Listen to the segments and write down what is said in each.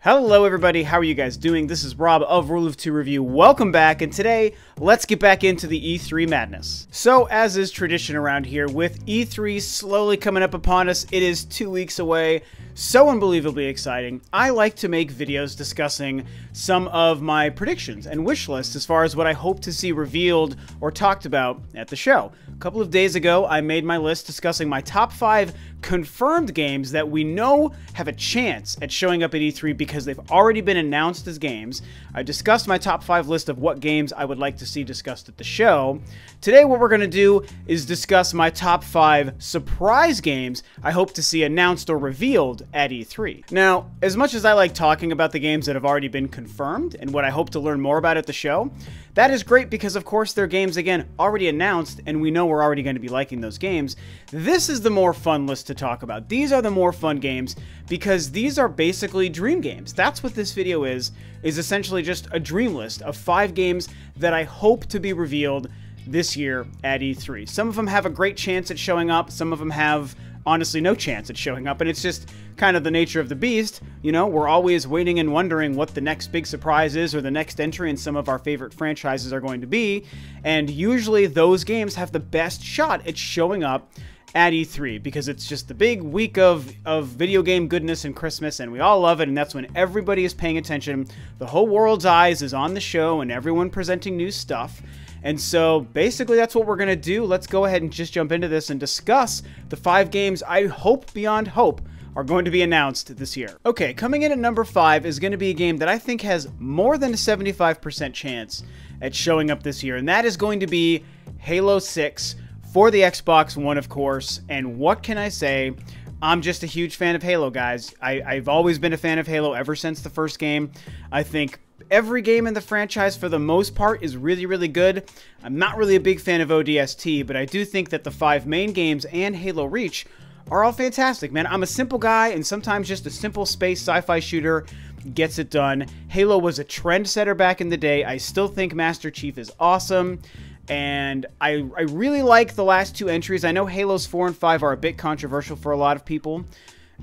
Hello everybody, how are you guys doing? This is Rob of Rule2R Review. Welcome back, and today, let's get back into the E3 madness. So, as is tradition around here, with E3 slowly coming up upon us, it is 2 weeks away. So unbelievably exciting. I like to make videos discussing some of my predictions and wish lists as far as what I hope to see revealed or talked about at the show. A couple of days ago, I made my list discussing my top 5 confirmed games that we know have a chance at showing up at E3 because they've already been announced as games. I discussed my top 5 list of what games I would like to see discussed at the show. Today what we're going to do is discuss my top 5 surprise games I hope to see announced or revealed at E3. Now, as much as I like talking about the games that have already been confirmed and what I hope to learn more about at the show, that is great because of course they're games, again, already announced and we know we're already going to be liking those games. This is the more fun list to talk about. These are the more fun games because these are basically dream games. That's what this video is essentially just a dream list of 5 games that I hope to be revealed this year at E3. Some of them have a great chance at showing up, some of them have honestly no chance at showing up, and it's just kind of the nature of the beast. You know, we're always waiting and wondering what the next big surprise is or the next entry in some of our favorite franchises are going to be, and usually those games have the best shot at showing up at E3 because it's just the big week of video game goodness and Christmas, and we all love it, and that's when everybody is paying attention. The whole world's eyes is on the show and everyone presenting new stuff. And so basically that's what we're going to do. Let's go ahead and just jump into this and discuss the 5 games I hope beyond hope are going to be announced this year. Okay, coming in at number 5 is going to be a game that I think has more than a 75% chance at showing up this year, and that is going to be Halo 6 for the Xbox One, of course. And what can I say? I'm just a huge fan of Halo, guys. I've always been a fan of Halo ever since the first game. I think every game in the franchise, for the most part, is really, really good. I'm not really a big fan of ODST, but I do think that the 5 main games and Halo Reach are all fantastic, man. I'm a simple guy, and sometimes just a simple space sci-fi shooter gets it done. Halo was a trendsetter back in the day. I still think Master Chief is awesome, and I really like the last 2 entries. I know Halos 4 and 5 are a bit controversial for a lot of people.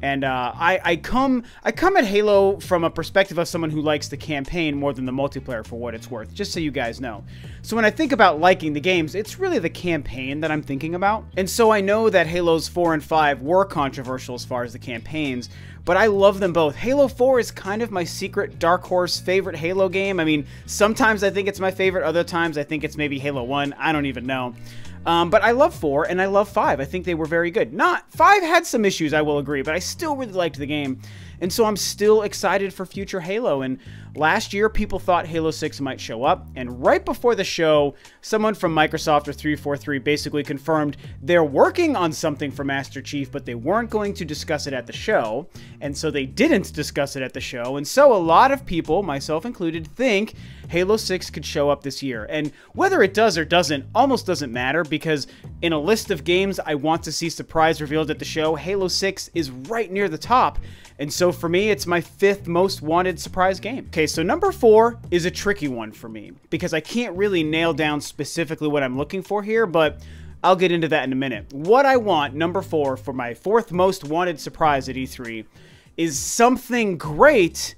And I come at Halo from a perspective of someone who likes the campaign more than the multiplayer, for what it's worth, just so you guys know. So when I think about liking the games, it's really the campaign that I'm thinking about. And so I know that Halos 4 and 5 were controversial as far as the campaigns, but I love them both. Halo 4 is kind of my secret dark horse favorite Halo game. I mean, sometimes I think it's my favorite, other times I think it's maybe Halo 1. I don't even know. But I love 4 and I love 5. I think they were very good. 5 had some issues, I will agree, but I still really liked the game. And so I'm still excited for future Halo. And last year, people thought Halo 6 might show up. And right before the show, someone from Microsoft or 343 basically confirmed they're working on something for Master Chief, but they weren't going to discuss it at the show. And so they didn't discuss it at the show. And so a lot of people, myself included, think Halo 6 could show up this year. And whether it does or doesn't almost doesn't matter, because in a list of games I want to see surprise revealed at the show, Halo 6 is right near the top. And so for me, it's my 5th most wanted surprise game. Okay, so number 4 is a tricky one for me because I can't really nail down specifically what I'm looking for here, but I'll get into that in a minute. What I want, number 4, for my 4th most wanted surprise at E3 is something great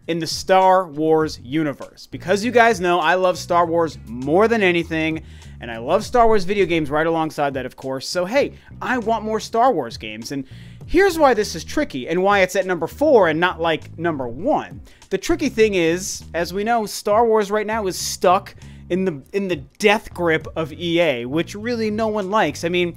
in the Star Wars universe. Because you guys know I love Star Wars more than anything, and I love Star Wars video games right alongside that, of course. So hey, I want more Star Wars games, and here's why this is tricky and why it's at number 4 and not like number 1. The tricky thing is, as we know, Star Wars right now is stuck in the death grip of EA, which really no one likes. I mean,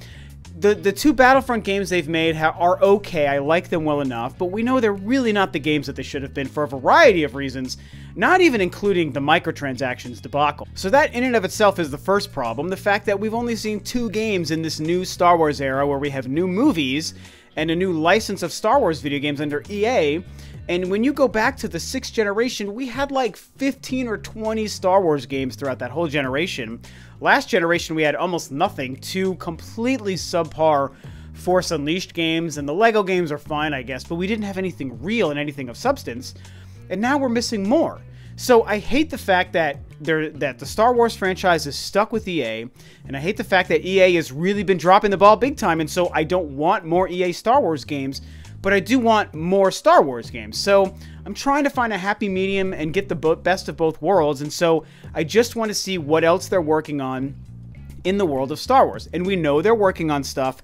the 2 Battlefront games they've made are okay. I like them well enough, but we know they're really not the games that they should have been for a variety of reasons, not even including the microtransactions debacle. So that in and of itself is the first problem, the fact that we've only seen 2 games in this new Star Wars era where we have new movies and a new license of Star Wars video games under EA. And when you go back to the 6th generation, we had like 15 or 20 Star Wars games throughout that whole generation. Last generation, we had almost nothing. 2 completely subpar Force Unleashed games, and the Lego games are fine, I guess, but we didn't have anything real and anything of substance. And now we're missing more. So I hate the fact that the Star Wars franchise is stuck with EA, and I hate the fact that EA has really been dropping the ball big time, and so I don't want more EA Star Wars games. but I do want more Star Wars games. So I'm trying to find a happy medium and get the best of both worlds, and so I just want to see what else they're working on in the world of Star Wars. And we know they're working on stuff.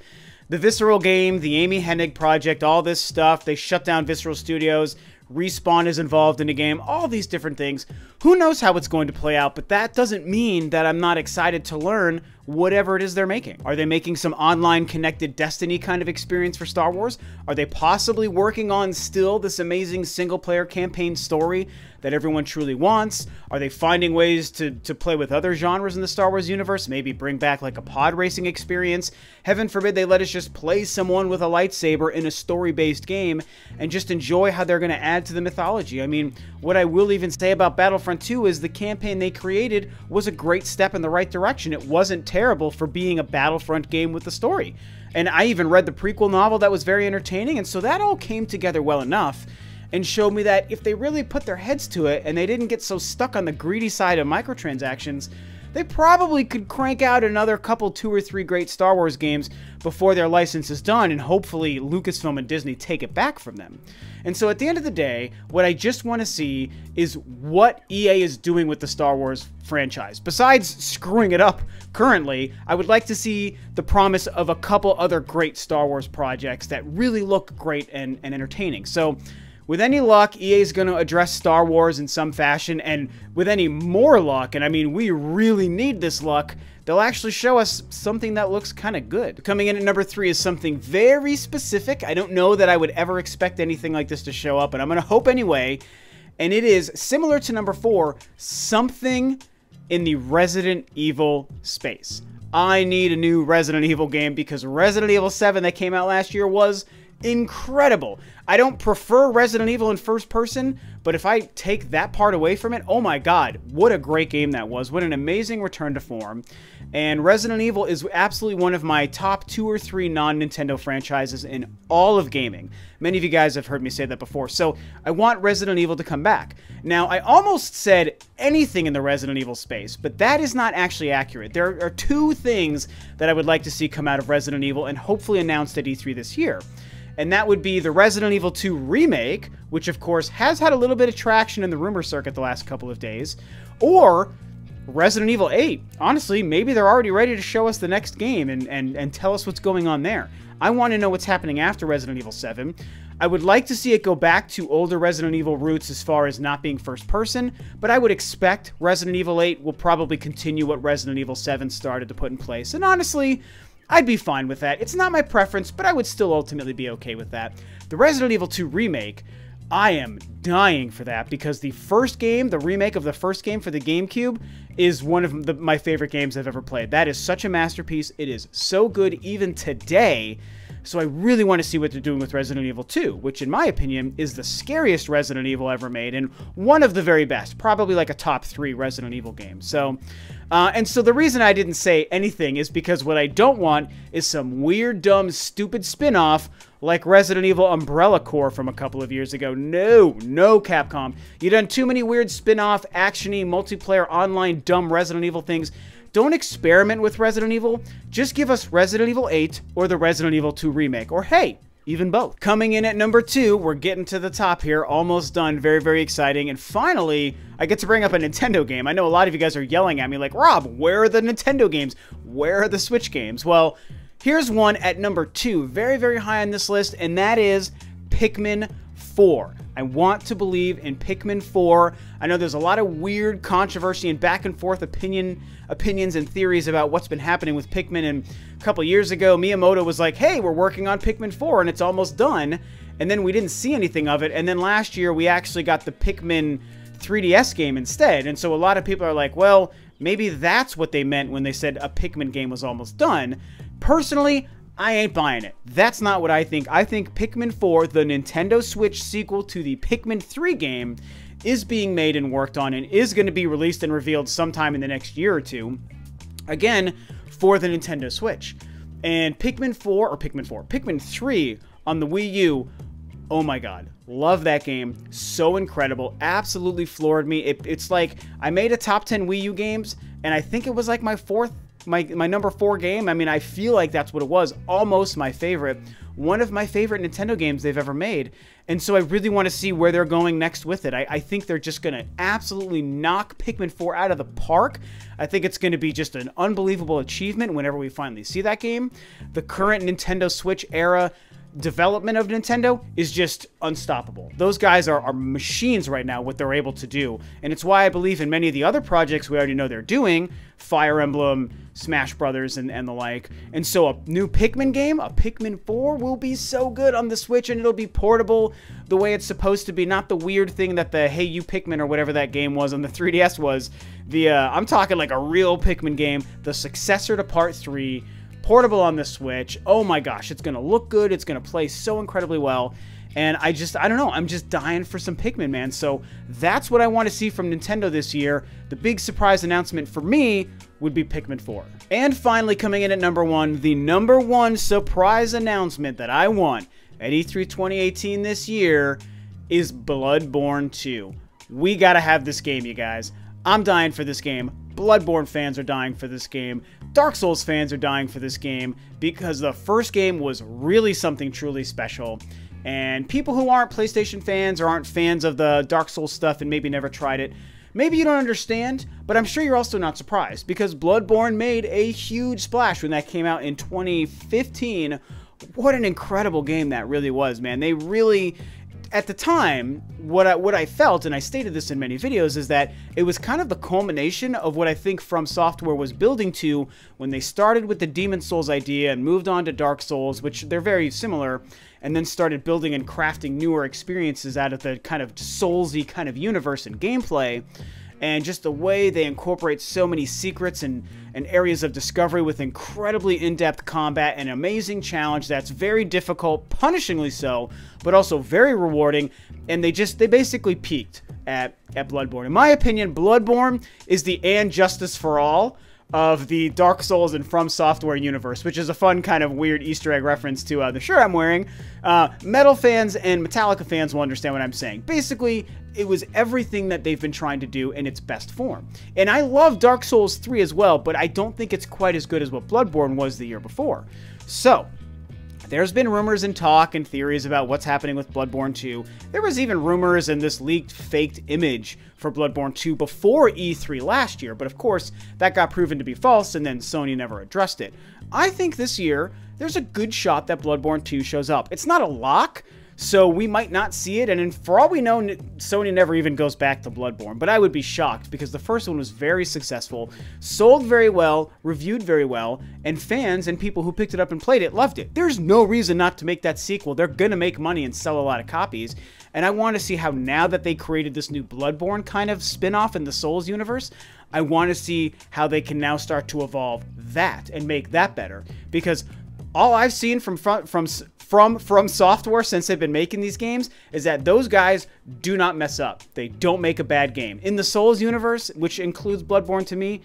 The Visceral game, the Amy Hennig project, all this stuff. They shut down Visceral Studios. Respawn is involved in the game. All these different things. Who knows how it's going to play out, but that doesn't mean that I'm not excited to learn whatever it is they're making. Are they making some online connected Destiny kind of experience for Star Wars? Are they possibly working on still this amazing single-player campaign story that everyone truly wants? Are they finding ways to play with other genres in the Star Wars universe? Maybe bring back like a pod racing experience? Heaven forbid they let us just play someone with a lightsaber in a story-based game and just enjoy how they're going to add to the mythology. I mean, what I will even say about Battlefront 2 is the campaign they created was a great step in the right direction. It wasn't terrible for being a Battlefront game with a story. And I even read the prequel novel that was very entertaining, and so that all came together well enough and showed me that if they really put their heads to it and they didn't get so stuck on the greedy side of microtransactions, they probably could crank out another couple, 2 or 3 great Star Wars games before their license is done, and hopefully Lucasfilm and Disney take it back from them. And so at the end of the day, what I just want to see is what EA is doing with the Star Wars franchise. Besides screwing it up currently, I would like to see the promise of a couple other great Star Wars projects that really look great and entertaining. So with any luck, EA is going to address Star Wars in some fashion, and with any more luck, and I mean, we really need this luck, they'll actually show us something that looks kind of good. Coming in at number 3 is something very specific. I don't know that I would ever expect anything like this to show up, and I'm going to hope anyway, and it is similar to number 4, something in the Resident Evil space. I need a new Resident Evil game because Resident Evil 7 that came out last year was incredible. I don't prefer Resident Evil in first person, but if I take that part away from it, oh my god, what a great game that was. What an amazing return to form. And Resident Evil is absolutely one of my top 2 or 3 non-Nintendo franchises in all of gaming. Many of you guys have heard me say that before, so I want Resident Evil to come back. Now, I almost said anything in the Resident Evil space, but that is not actually accurate. There are 2 things that I would like to see come out of Resident Evil and hopefully announced at E3 this year. And that would be the Resident Evil 2 remake, which of course has had a little bit of traction in the rumor circuit the last couple of days, or Resident Evil 8. Honestly, maybe they're already ready to show us the next game and tell us what's going on there. I want to know what's happening after Resident Evil 7. I would like to see it go back to older Resident Evil roots as far as not being first person, but I would expect Resident Evil 8 will probably continue what Resident Evil 7 started to put in place. And honestly, I'd be fine with that. It's not my preference, but I would still ultimately be okay with that. The Resident Evil 2 remake, I am dying for that because the first game, the remake of the first game for the GameCube, is one of my favorite games I've ever played. That is such a masterpiece. It is so good even today. So I really want to see what they're doing with Resident Evil 2, which in my opinion is the scariest Resident Evil ever made and one of the very best, probably like a top 3 Resident Evil game. So, and so the reason I didn't say anything is because what I don't want is some weird, dumb, stupid spin-off like Resident Evil Umbrella Corps from a couple of years ago. No, Capcom. You've done too many weird spin-off, action-y, multiplayer, online, dumb Resident Evil things. Don't experiment with Resident Evil. Just give us Resident Evil 8 or the Resident Evil 2 remake. Or hey, even both. Coming in at number 2, we're getting to the top here. Almost done. Very, very exciting. And finally, I get to bring up a Nintendo game. I know a lot of you guys are yelling at me like, Rob, where are the Nintendo games? Where are the Switch games? Well, here's one at number 2. Very, very high on this list, and that is Pikmin 4. I want to believe in Pikmin 4. I know there's a lot of weird controversy and back and forth opinions and theories about what's been happening with Pikmin, and a couple years ago Miyamoto was like, hey, we're working on Pikmin 4 and it's almost done, and then we didn't see anything of it, and then last year we actually got the Pikmin 3DS game instead, and so a lot of people are like, well, maybe that's what they meant when they said a Pikmin game was almost done. Personally, I ain't buying it. That's not what I think. I think Pikmin 4, the Nintendo Switch sequel to the Pikmin 3 game, is being made and worked on and is going to be released and revealed sometime in the next year or two, again, for the Nintendo Switch. And Pikmin 3 on the Wii U, oh my god, love that game. So incredible. Absolutely floored me. It's like, I made a top 10 Wii U games, and I think it was like my fourth my number 4 game. I mean, I feel like that's what it was. Almost my favorite. One of my favorite Nintendo games they've ever made. And so I really want to see where they're going next with it. I think they're just going to absolutely knock Pikmin 4 out of the park. I think it's going to be just an unbelievable achievement whenever we finally see that game. The current Nintendo Switch era development of Nintendo is just unstoppable. Those guys are machines right now, what they're able to do. And it's why I believe in many of the other projects we already know they're doing, Fire Emblem, Smash Brothers, and the like. And so a new Pikmin game, a Pikmin 4, will be so good on the Switch, and it'll be portable the way it's supposed to be. Not the weird thing that the Hey You Pikmin or whatever that game was on the 3DS was. I'm talking like a real Pikmin game, the successor to Part 3, portable on the Switch. Oh my gosh, it's going to look good. It's going to play so incredibly well. And I don't know. I'm just dying for some Pikmin, man. So that's what I want to see from Nintendo this year. The big surprise announcement for me would be Pikmin 4. And finally, coming in at number 1, the number 1 surprise announcement that I want at E3 2018 this year is Bloodborne 2. We got to have this game, you guys. I'm dying for this game. Bloodborne fans are dying for this game. Dark Souls fans are dying for this game because the first game was really something truly special. And people who aren't PlayStation fans or aren't fans of the Dark Souls stuff and maybe never tried it, maybe you don't understand, but I'm sure you're also not surprised because Bloodborne made a huge splash when that came out in 2015. What an incredible game that really was, man. They really... At the time, what I felt, and I stated this in many videos, is that it was kind of the culmination of what I think From Software was building to when they started with the Demon Souls idea and moved on to Dark Souls, which they're very similar, and then started building and crafting newer experiences out of the kind of Souls-y kind of universe and gameplay. And just the way they incorporate so many secrets and areas of discovery with incredibly in-depth combat and amazing challenge that's very difficult, punishingly so, but also very rewarding. And they basically peaked at Bloodborne. In my opinion, Bloodborne is the And Justice for All of the Dark Souls and From Software universe, which is a fun kind of weird Easter egg reference to the shirt I'm wearing. Metal fans and Metallica fans will understand what I'm saying. Basically, it was everything that they've been trying to do in its best form. And I love Dark Souls 3 as well, but I don't think it's quite as good as what Bloodborne was the year before. So, there's been rumors and talk and theories about what's happening with Bloodborne 2. There was even rumors and this leaked, faked image for Bloodborne 2 before E3 last year, but of course, that got proven to be false, and then Sony never addressed it. I think this year, there's a good shot that Bloodborne 2 shows up. It's not a lock, so we might not see it, and for all we know, Sony never even goes back to Bloodborne, but I would be shocked because the first one was very successful, sold very well, reviewed very well, and fans and people who picked it up and played it loved it. There's no reason not to make that sequel. They're gonna make money and sell a lot of copies, and I want to see how now that they created this new Bloodborne kind of spin-off in the Souls universe, I want to see how they can now start to evolve that and make that better, because all I've seen from Software since they've been making these games is that those guys do not mess up. They don't make a bad game. In the Souls universe, which includes Bloodborne to me,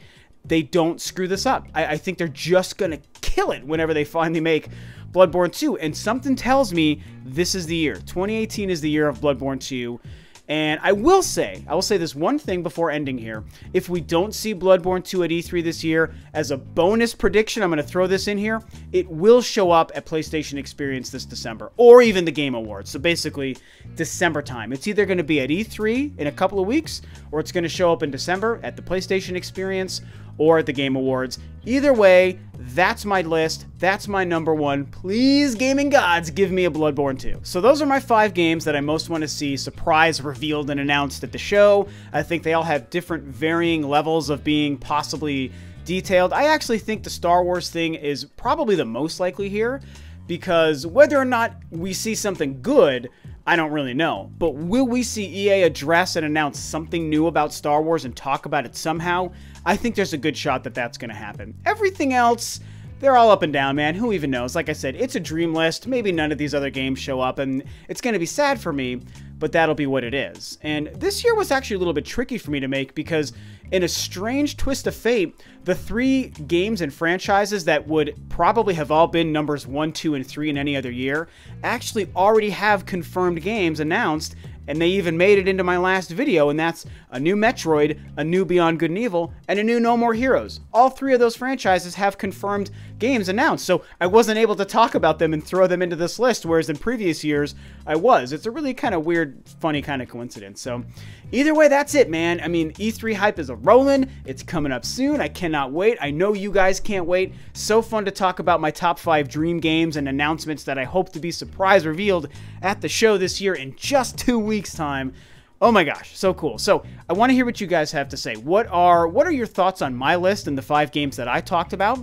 they don't screw this up. I think they're just going to kill it whenever they finally make Bloodborne 2. And something tells me this is the year. 2018 is the year of Bloodborne 2. And I will say this one thing before ending here. If we don't see Bloodborne 2 at E3 this year, as a bonus prediction, I'm going to throw this in here, it will show up at PlayStation Experience this December, or even the Game Awards. So basically, December time. It's either going to be at E3 in a couple of weeks, or it's going to show up in December at the PlayStation Experience, or at the Game Awards. Either way, that's my list. That's my number 1. Please, gaming gods, give me a Bloodborne 2. So those are my 5 games that I most want to see surprise revealed and announced at the show. I think they all have different varying levels of being possibly detailed. I actually think the Star Wars thing is probably the most likely here, because whether or not we see something good, I don't really know. But will we see EA address and announce something new about Star Wars and talk about it somehow? I think there's a good shot that that's going to happen. Everything else, they're all up and down, man. Who even knows? Like I said, it's a dream list. Maybe none of these other games show up, and it's going to be sad for me, but that'll be what it is. And this year was actually a little bit tricky for me to make because in a strange twist of fate, the 3 games and franchises that would probably have all been numbers 1, 2, and 3 in any other year actually already have confirmed games announced, and they even made it into my last video, and that's a new Metroid, a new Beyond Good and Evil, and a new No More Heroes. All three of those franchises have confirmed games announced, so I wasn't able to talk about them and throw them into this list, whereas in previous years, I was. It's a really kind of weird, funny kind of coincidence. So either way, that's it, man. I mean, E3 hype is a-rolling. It's coming up soon. I cannot wait. I know you guys can't wait. So fun to talk about my top 5 dream games and announcements that I hope to be surprise revealed at the show this year in just 2 weeks' time. Oh my gosh, so cool. So I want to hear what you guys have to say. What are your thoughts on my list and the 5 games that I talked about?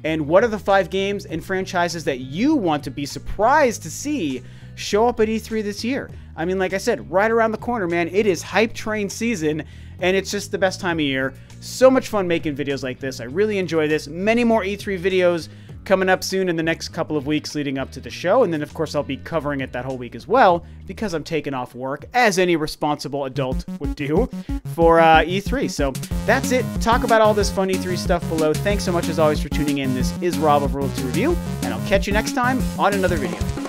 And what are the 5 games and franchises that you want to be surprised to see show up at E3 this year? I mean, like I said, right around the corner, man. It is hype train season, and it's just the best time of year. So much fun making videos like this. I really enjoy this. Many more E3 videos coming up soon in the next couple of weeks leading up to the show, and then of course I'll be covering it that whole week as well because I'm taking off work, as any responsible adult would do, for E3. So that's it. Talk about all this fun E3 stuff below. Thanks so much as always for tuning in. This is Rob of Ro2R Review, and I'll catch you next time on another video.